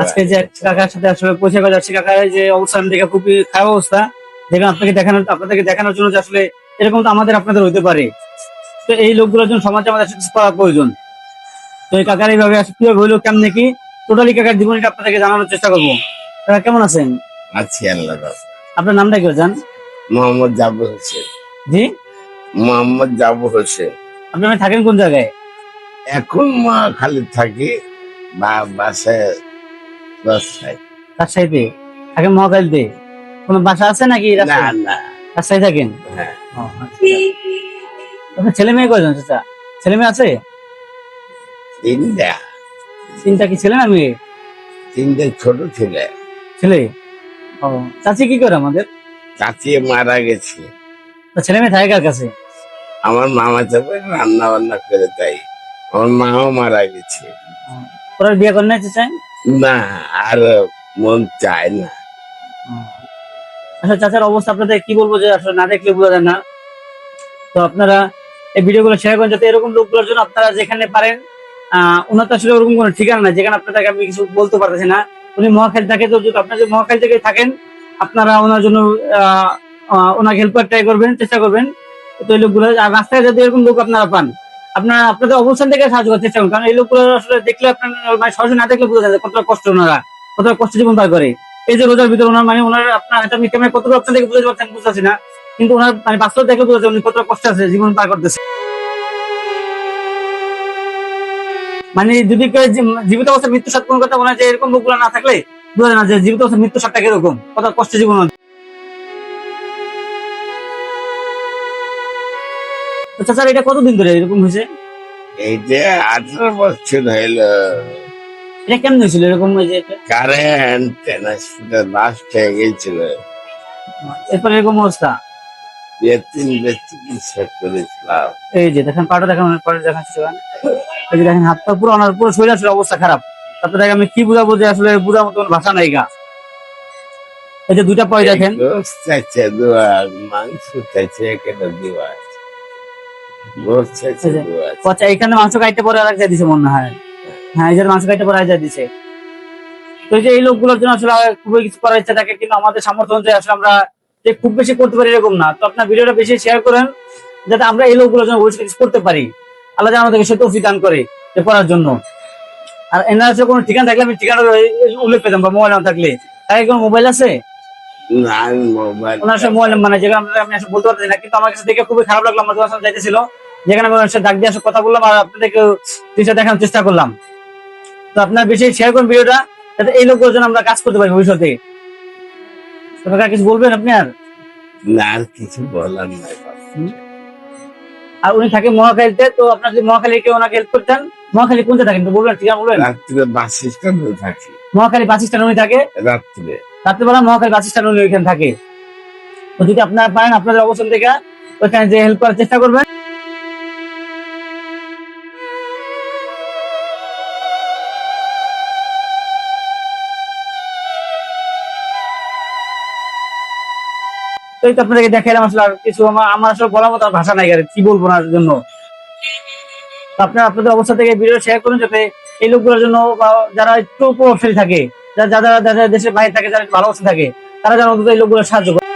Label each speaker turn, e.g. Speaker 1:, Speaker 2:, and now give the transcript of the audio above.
Speaker 1: আজকে যে কাকার সাথে আসলে পরিচয় করা যাচ্ছে, কাকার যে অবস্থান দেখে খুবই খারাপ অবস্থা। দেখেন আপনাদেরকে দেখানোর জন্য যে আসলে এরকম তো আমাদের আপনাদের হইতে পারে। তো এই লোকগুলোর জন্য সমাজে আমাদের কিছু করা প্রয়োজন। তো এই কাকার এইভাবে আসলে কিভাবে হইলো কেমন কি টোটালি কাকার জীবনীটা আপনাদেরকে জানানোর চেষ্টা করবো। কাকা কেমন আছেন?
Speaker 2: আছি আল্লাহ রাখে।
Speaker 1: আপনার নামটা কি জান?
Speaker 2: মোহাম্মদ জাবর হোসেন।
Speaker 1: জি,
Speaker 2: মোহাম্মদ জাবর হোসেন।
Speaker 1: আপনি থাকেন কোন জায়গায়?
Speaker 2: এখন মা খালি থাকি বা বাসায় রাস্তায়।
Speaker 1: রাজশাহীতে থাকেন? মহাখালীতে কোনো বাসা আছে নাকি?
Speaker 2: না না,
Speaker 1: রাজশাহী থাকেন?
Speaker 2: হ্যাঁ।
Speaker 1: ও, আচ্ছা। আপনার ছেলে মেয়ে কয়জন চাচা? ছেলে মেয়ে আছে?
Speaker 2: তিনটা
Speaker 1: তিনটা কি ছেলে না মেয়ে?
Speaker 2: তিনটা ছোট ছেলে।
Speaker 1: ছেলে। ও, চাচি কি করে আমাদের?
Speaker 2: চাচিয়ে মারা গেছে।
Speaker 1: তো ছেলে মেয়ে থাকে কার কাছে?
Speaker 2: আমার মামা চাপে রান্না বান্না করে তাই। আমার মাও মারা গেছে।
Speaker 1: ওরা বিয়ে করে নিতে চায়?
Speaker 2: না, আর মন চায় না।
Speaker 1: আসলে চাচার অবস্থা আপনাদের কি বলবো, যে আসলে না দেখলে বোঝা যায় না। তো আপনারা এই ভিডিওগুলো শেয়ার করেন যাতে এরকম লোকগুলোর জন্য আপনারা যেখানে পারেন, ওনার তো আসলে ওরকম কোনো ঠিকানা নাই যেখানে আপনাদেরকে আমি কিছু বলতে পারতেছি না। উনি মহাখালী থাকে, তো যদি আপনারা যদি মহাখালী থেকে থাকেন, আপনারা ওনার জন্য ওনাকে হেল্প করার ট্রাই করবেন, চেষ্টা করবেন। তো এই লোকগুলো আর রাস্তায় যদি এরকম লোক আপনারা পান, আপনারা আপনাদের অবস্থান থেকে সাহায্য করার চেষ্টা করুন। কারণ এই লোকগুলো আসলে দেখলে আপনার মানে সরাসরি না দেখলে বোঝা যায় কতটা কষ্ট ওনারা, কতটা কষ্ট জীবন পার করে। এই যে রোজার ভিতরে ওনার মানে ওনার আপনার আমি ক্যামেরা কতটা আপনাদেরকে বুঝতে পারছেন বুঝতেছি না, কিন্তু ওনার মানে বাস্তব দেখলে বোঝা যায় উনি কতটা কষ্ট আছে জীবন পার করতেছে। মানে যদি কেউ জীবিত অবস্থায় মৃত্যু স্বাদ কোনো কথা মনে হয় যে এরকম লোকগুলো না থাকলে বোঝা যায় না যে জীবিত অবস্থায় মৃত্যু স্বাদটা কিরকম, কত কষ্ট জীবন। তো চাচা এটা কতদিন ধরে এরকম হয়েছে?
Speaker 2: এইটা 18 বছর হইলো।
Speaker 1: এটা কেমন হয়েছিল এরকম? ওই যে
Speaker 2: কারেন্ট ট্রান্সমিটার বাস্ট হয়ে গেছিল।
Speaker 1: এরপর এরকম অবস্থা।
Speaker 2: তিনটা চিকিৎসা করেছিলাম।
Speaker 1: এই যে দেখেন পাটা দেখেন, পরে দেখাচ্ছি এই যে দেখেন হাত পা পুরো ওনার পুরো শরীর আসলে অবস্থা খারাপ। তারপরে দেখেন আমি কি বুঝাবো যে আসলে বুঝার মতো কোনো ভাষা নাই গা। এই যে দুইটা পয় দেখেন,
Speaker 2: গোস্ত চাইছে দোয়া, মাংস চাইছে একটা দোয়া, গোস্ত চাইছে
Speaker 1: এই যে
Speaker 2: দোয়া।
Speaker 1: আচ্ছা এখানে মাংস কাটতে পরে আর এক জায়গায় দিছে মনে হয়। হ্যাঁ, এই যে মাংস কাটতে পরে আর এক জায়গায় দিছে। তো এই যে এই লোকগুলোর জন্য আসলে খুবই কিছু করার ইচ্ছা থাকে, কিন্তু আমাদের সামর্থ্য অনুযায়ী আসলে আমরা যে খুব বেশি করতে পারি এরকম না। তো আপনার ভিডিওটা বেশি শেয়ার করেন যাতে আমরা এই লোকগুলোর জন্য অবশ্যই কিছু করতে পারি। আল্লাহ যেন আমাদেরকে সে তৌফিক দান করে যে করার জন্য। আর এনার কাছে কোনো ঠিকানা থাকলে আমি ঠিকানা উল্লেখ পেতাম, বা মোবাইল না থাকলে। তাই কোনো মোবাইল আছে?
Speaker 2: না, আমি মোবাইল
Speaker 1: ওনার সাথে মোবাইল মানে যেখানে আমি আসলে বলতে পারছি না, কিন্তু আমার কাছে দেখে খুবই খারাপ লাগলো। আমার তোমার সাথে যাইতেছিল, যেখানে আমি ওনার সাথে ডাক দিয়ে আসলে কথা বললাম আর আপনাদেরকে জিনিসটা দেখানোর চেষ্টা করলাম। তো আপনার বেশি শেয়ার করুন ভিডিওটা যাতে এই লোকগুলোর জন্য আমরা কাজ করতে পারি ভবিষ্যতে। তো কাকা কিছু বলবেন আপনি?
Speaker 2: না, আর কিছু বলার নাই।
Speaker 1: আর উনি থাকে মহাখালীতে, তো আপনার যদি মহাখালী কেউ ওনাকে হেল্প করতেন, মহাখালী কোনটা থাকেন তো বলবেন, ঠিকানা বলবেন?
Speaker 2: রাত্রে বাস স্ট্যান্ডে থাকি।
Speaker 1: মহাখালী বাস স্ট্যান্ড উনি থাকে
Speaker 2: রাত্রে
Speaker 1: রাত্রিবেলা মহাখালী বাস স্ট্যান্ড উনি ওইখানে থাকে। তো যদি আপনারা পারেন আপনাদের অবস্থান থেকে ওইখানে যে হেল্প করার চেষ্টা করবেন। তো এই তো আপনাদেরকে দেখাইলাম, আসলে আর কিছু আমার আসলে বলার মতো আর ভাষা নাই আর কি বলবো না জন্য। তো আপনারা আপনাদের অবস্থা থেকে ভিডিও শেয়ার করুন যাতে এই লোকগুলোর জন্য, বা যারা একটু প্রভাবশালী থাকে, যারা যারা যারা দেশের বাইরে থাকে, যারা ভালো অবস্থা থাকে, তারা যেন অন্তত এই লোকগুলো সাহায্য করে।